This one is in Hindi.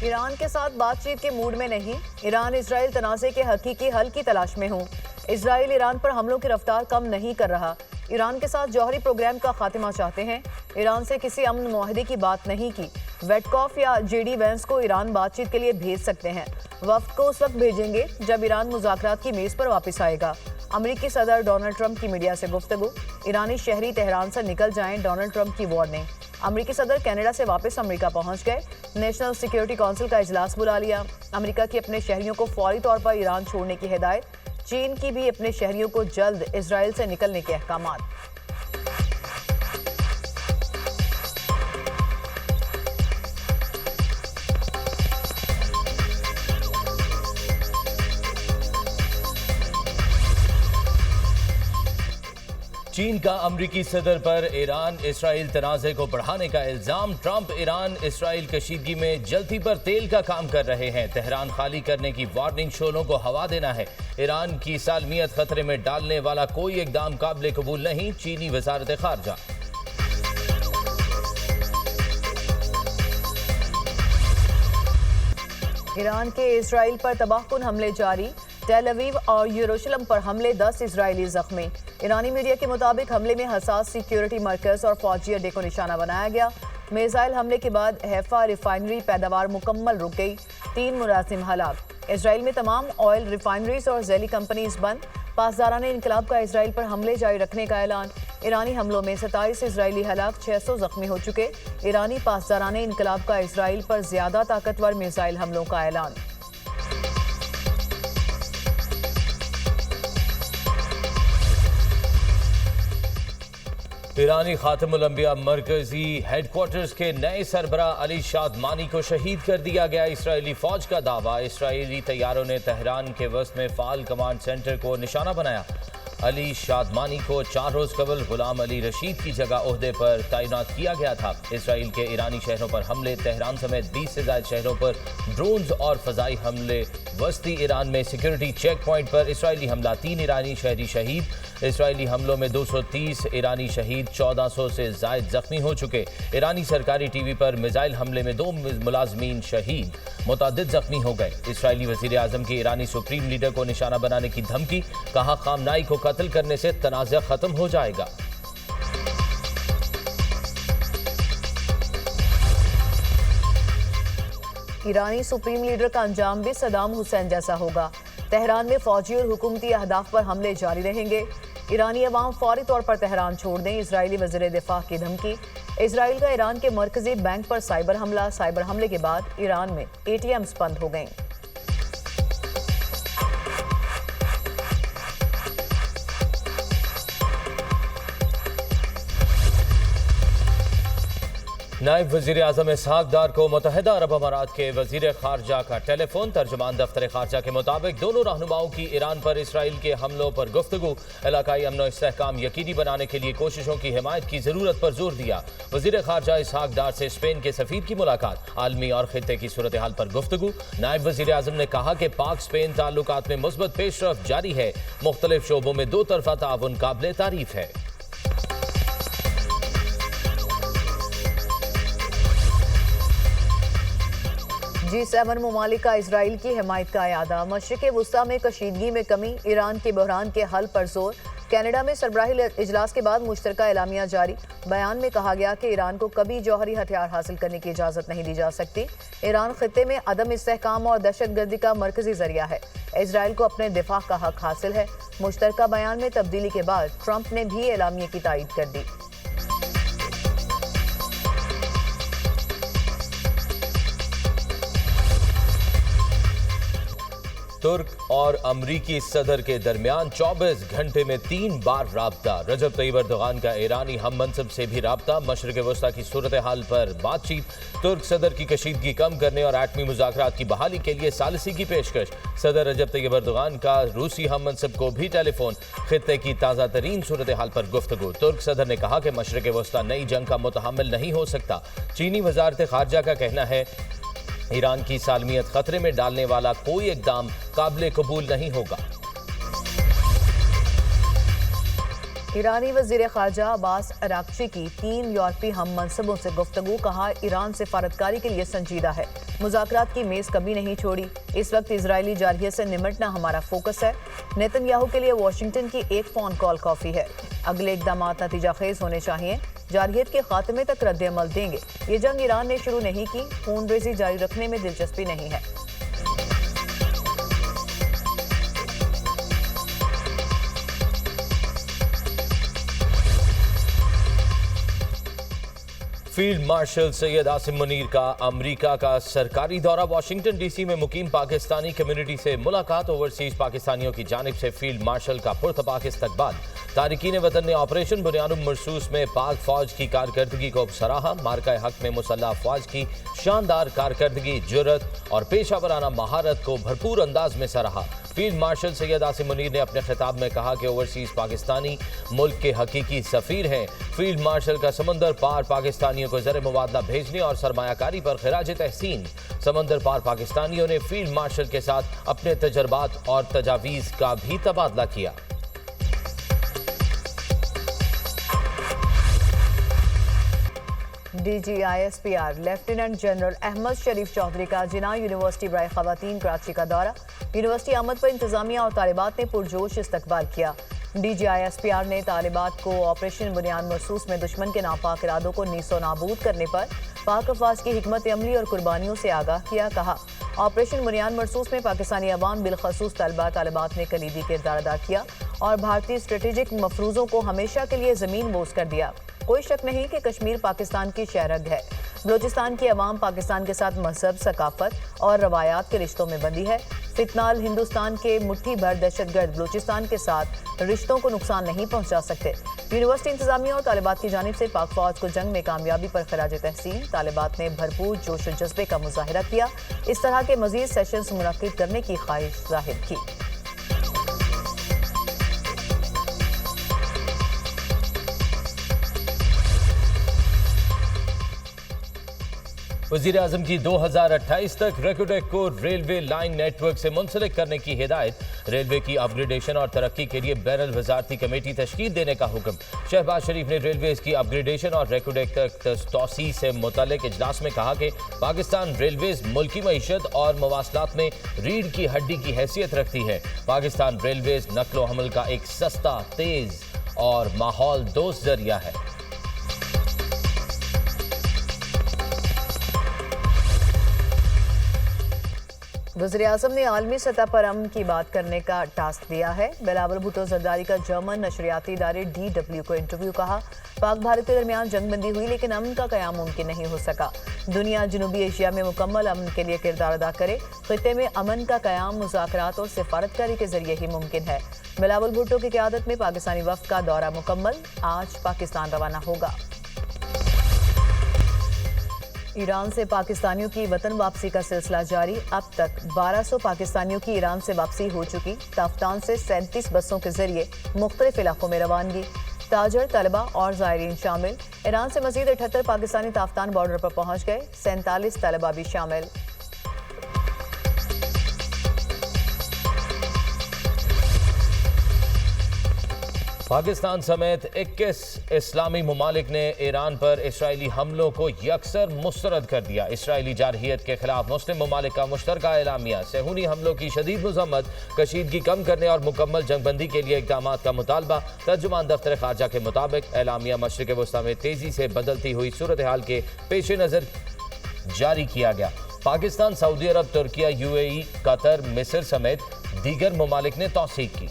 ईरान के साथ बातचीत के मूड में नहीं। ईरान इसराइल तनाज़े के हकीकी हल की तलाश में हूँ। इसराइल ईरान पर हमलों की रफ्तार कम नहीं कर रहा। ईरान के साथ जौहरी प्रोग्राम का खात्मा चाहते हैं। ईरान से किसी अमन मुआहदे की बात नहीं की। वेटकॉफ या जेडी वेंस को ईरान बातचीत के लिए भेज सकते हैं। वफ्द को उस वक्त भेजेंगे जब ईरान मुज़ाकरात की मेज़ पर वापस आएगा। अमेरिकी सदर डोनाल्ड ट्रंप की मीडिया से गुफ्तगू। ईरानी शहरी तेहरान से निकल जाएं, डोनाल्ड ट्रंप की वार्निंग। अमेरिकी सदर कनाडा से वापस अमेरिका पहुंच गए। नेशनल सिक्योरिटी काउंसिल का इजलास बुला लिया। अमेरिका की अपने शहरियों को फौरी तौर पर ईरान छोड़ने की हिदायत। चीन की भी अपने शहरियों को जल्द इजराइल से निकलने के अहकामात। चीन का अमरीकी सदर पर ईरान इसराइल तनाज़े को बढ़ाने का इल्जाम। ट्रंप ईरान इसराइल कशीदगी में जल्दी पर तेल का काम कर रहे हैं। तेहरान खाली करने की वार्निंग, शोलों को हवा देना है। ईरान की सालमियत खतरे में डालने वाला कोई इकदाम काबिल कबूल नहीं, चीनी वजारत खारजा। ईरान के इसराइल पर तबाहकुन हमले जारी। टेल अवीव और यरूशलेम पर हमले, 10 इजरायली जख्मी। ईरानी मीडिया के मुताबिक हमले में हसास सिक्योरिटी मरकज और फौजी अड्डे को निशाना बनाया गया। मिसाइल हमले के बाद हैफा रिफाइनरी पैदावार मुकम्मल रुक गई। 3 मुलाजिम हलाक। इसराइल में तमाम ऑयल रिफाइनरीज और जेली कंपनीज बंद। पासदारान इनकलाब का इसराइल पर हमले जारी रखने का ऐलान। ईरानी हमलों में 27 इजरायली हलाक, 600 जख्मी हो चुके। ईरानी पासदारान इनकलाब का इसराइल पर ज्यादा ताकतवर मिसाइल हमलों का ऐलान। ईरानी खातमुल अंबिया मरकजी हेडक्वार्टर्स के नए सरबराह अली शादमानी को शहीद कर दिया गया। इसराइली फौज का दावा, इसराइली तैयारों ने तेहरान के वस्त में फाल कमांड सेंटर को निशाना बनाया। अली शादमानी को 4 रोज कबल गुलाम अली रशीद की जगह ओहदे पर तैनात किया गया था। इसराइल के ईरानी शहरों पर हमले, तेहरान समेत 20 से ज्यादा शहरों पर ड्रोन्स और फजाई हमले। वस्ती ईरान में सिक्योरिटी चेक पॉइंट पर इसराइली हमला, 3 ईरानी शहरी शहीद। इसराइली हमलों में 230 ईरानी शहीद, 1400 से जायद जख्मी हो चुके। ईरानी सरकारी टीवी पर मिसाइल हमले में 2 मुलाजमीन शहीद, मुतअद्दिद जख्मी हो गए। इसराइली वजीर आजम की ईरानी सुप्रीम लीडर को निशाना बनाने की धमकी, कहा खामनाई को कत्ल करने से तनाज़ा खत्म हो जाएगा। ईरानी सुप्रीम लीडर का अंजाम भी सदाम हुसैन जैसा होगा। तेहरान में फौजी और हुकूमती अहदाफ पर हमले जारी रहेंगे। ईरानी अवाम फौरी तौर पर तेहरान छोड़ दें, इसराइली वज़ीर दिफा की धमकी। इसराइल का ईरान के मरकजी बैंक पर साइबर हमला। साइबर हमले के बाद ईरान में ATMs बंद हो गए। नायब वजीर आजम इसहाक डार को मुत्तहिदा अरब अमारात के वजीर खारजा का टेलीफोन। तर्जुमान दफ्तर खारजा के मुताबिक दोनों रहनुमाओं की ईरान पर इसराइल के हमलों पर गुफ्तगू, इलाकाई अमन इस्तेहकाम यकीनी बनाने के लिए कोशिशों की हिमायत की जरूरत पर जोर दिया। वजीर खारजा इसहाक डार से स्पेन के सफीर की मुलाकात, आलमी और खित्ते की सूरत हाल पर गुफ्तगू। नायब वजीर आजम ने कहा कि पाक स्पेन ताल्लुकात में मुस्बत पेशरफ्त जारी है। मुख्तलिफ शोबों में 2 तरफा ताउन काबिल तारीफ है। G7 ममालिक का इसराइल की हिमायत का अयादा। मशरिक़ वुस्ता में कशीदगी में कमी, ईरान के बहरान के हल पर जोर। कनाडा में सरबराही इजलास के बाद मुश्तरका एलामिया जारी। बयान में कहा गया कि ईरान को कभी जौहरी हथियार हासिल करने की इजाज़त नहीं दी जा सकती। ईरान खित्ते में अदम इस्तेहकाम और दहशतगर्दी का मरकजी जरिया है। इसराइल को अपने दिफा का हक हासिल है। मुश्तरका बयान में तब्दीली के बाद ट्रंप ने भी एलामिया की तायीद कर दी। तुर्क और अमरीकी सदर के दरमियान 24 घंटे में 3 बार राब्ता। रजब तैयब अर्दोगान का ईरानी हम मनसब से भी राब्ता। मशरिक़ वस्ता की सूरत हाल पर बातचीत। तुर्क सदर की कशीदगी कम करने और एटमी मुज़ाकरात की बहाली के लिए सालिसी की पेशकश। सदर रजब तैयब अर्दोगान का रूसी हम मनसब को भी टेलीफोन। खित्ते की ताज़ा तरीन सूरत हाल पर गुफ्तगू। तुर्क सदर ने कहा कि मशरिक़ वस्ता नई जंग का मुतहम्मिल नहीं हो सकता। चीनी वजारत खारजा का कहना है ईरान की सालमियत खतरे में डालने वाला कोई इकदाम काबिल कबूल नहीं होगा। ईरानी वजीर खारजा अब्बास अराक्ची की 3 यूरोपीय हम मनसबों से गुफ्तगू, कहा ईरान सिफारतकारी के लिए संजीदा है, मुज़ाकरात की मेज़ कभी नहीं छोड़ी, इस वक्त इजरायली जारहियत से निमटना हमारा फोकस है। नेतन्याहू के लिए वाशिंगटन की एक फ़ोन कॉल काफ़ी है, अगले इक़दाम नतीजा खेज होने चाहिए, जारहियत के खात्मे तक रद्द-ए-अमल देंगे। ये जंग ईरान ने शुरू नहीं की, खून रेज़ी जारी रखने में दिलचस्पी नहीं है। फील्ड मार्शल सैयद आसिम मुनीर का अमेरिका का सरकारी दौरा, वाशिंगटन डीसी में मुकीम पाकिस्तानी कम्युनिटी से मुलाकात, ओवरसीज पाकिस्तानियों की जानिब से फील्ड मार्शल का पुरतपाक इस्तकबाल। तारिकीन वतन ने ऑपरेशन बुनियानुम मरसूस में पाक फौज की कारकर्दगी को सराहा, मार्का हक में मुसल्लह अफवाज की शानदार कारकर्दगी, जुर्रत और पेशा वराना महारत को भरपूर अंदाज में सराहा। फील्ड मार्शल सैयद आसिम मुनीर ने अपने खिताब में कहा कि ओवरसीज पाकिस्तानी मुल्क के हकीकी सफीर हैं। फील्ड मार्शल का समंदर पार पाकिस्तानियों को ज़र मुबादला भेजने और सरमायाकारी पर खिराज तहसीन। समंदर पार पाकिस्तानियों ने फील्ड मार्शल के साथ अपने तजर्बात और तजावीज़ का भी तबादला किया। DGISPR लेफ्टिनेंट जनरल अहमद शरीफ चौधरी का जिना यूनिवर्सिटी बराए खवातीन कराची का दौरा, यूनिवर्सिटी आमद पर इंतजामिया और तालिबात ने पुरजोश इस्तकबाल किया। DGISPR ने तालिबात को ऑपरेशन बुनियाद मरसूस में दुश्मन के नापाक इरादों को नीसो नाबूद करने पर पाक अफवाज की हिकमत अमली और कुर्बानियों से आगाह किया। कहा, ऑपरेशन बुनियाद मरसूस में पाकिस्तानी अवाम बिलखसूस तलबा तालिबात ने कलीदी किरदार अदा किया और भारतीय स्ट्रेटेजिक मफरूजों को हमेशा के लिए जमीन बोझ कर दिया। कोई शक नहीं कि कश्मीर पाकिस्तान की शहरग है। बलूचिस्तान की अवाम पाकिस्तान के साथ मजहब, सकाफत और रवायात के रिश्तों में बंधी है। फितनाल हिंदुस्तान के मुट्ठी भर दहशतगर्द बलूचिस्तान के साथ रिश्तों को नुकसान नहीं पहुंचा सकते। यूनिवर्सिटी इंतजामिया और तालिबात की जानिब से पाक फौज को जंग में कामयाबी पर खराज तहसीन। तालिबात ने भरपूर जोश और जज्बे का मुजाहिरा किया, इस तरह के मजीद सेशंस मुनक्किद करने की ख्वाहिश जाहिर की। वज़ीर आज़म की 2028 तक रेकोडेक को रेलवे लाइन नेटवर्क से मुंसलिक करने की हिदायत, रेलवे की अपग्रेडेशन और तरक्की के लिए बैनुल वज़ारती कमेटी तश्कील देने का हुक्म। शहबाज शरीफ ने रेलवेज की अपग्रेडेशन और रेकोडेक तक तोसी से मुतल्लिक इजलास में कहा कि पाकिस्तान रेलवेज मुल्की मईशत और मवासलात में रीढ़ की हड्डी की हैसियत रखती है। पाकिस्तान रेलवेज नकलो हमल का एक सस्ता, तेज और माहौल दोस्त जरिया है। वज़ीर-ए-आज़म ने आलमी सतह पर अमन की बात करने का टास्क दिया है। बिलावल भुट्टो जरदारी का जर्मन नशरियाती इदारे DW को इंटरव्यू, कहा, पाक भारत के दरमियान जंगबंदी हुई लेकिन अमन का क़याम मुमकिन नहीं हो सका। दुनिया जनूबी एशिया में मुकम्मल अमन के लिए किरदार अदा करे। खित्ते में अमन का क़याम मुज़ाकरात और सिफारतकारी के जरिए ही मुमकिन है। बिलावल भुट्टो की क़यादत में पाकिस्तानी वफ़द का दौरा मुकम्मल, आज पाकिस्तान रवाना होगा। ईरान से पाकिस्तानियों की वतन वापसी का सिलसिला जारी, अब तक 1200 पाकिस्तानियों की ईरान से वापसी हो चुकी। ताफ्तान से 37 बसों के जरिए मुख्तलिफ इलाकों में रवानगी, ताजर, तलबा और ज़ायरीन शामिल। ईरान से मजीद 78 पाकिस्तानी ताफ्तान बॉर्डर पर पहुंच गए, 47 तलबा भी शामिल। पाकिस्तान समेत 21 इस्लामी ममालिक ने ईरान पर इसराइली हमलों को यकसर मुस्तरद कर दिया। इसराइली जारहियत के खिलाफ मुस्लिम ममालिक का मुश्तरका एलामिया, सेहूनी हमलों की शदीद मजम्मत, कशीदगी कम करने और मुकम्मल जंगबंदी के लिए इक़दाम का मुतालबा। तर्जुमान दफ्तर खारजा के मुताबिक एलामिया मशरिक़ वस्ता में तेज़ी से बदलती हुई सूरत हाल के पेश नज़र जारी किया गया। पाकिस्तान, सऊदी अरब, तुर्किया, UAE, कतर, मिस्र समेत दीगर ममालिक ने तौसीक की।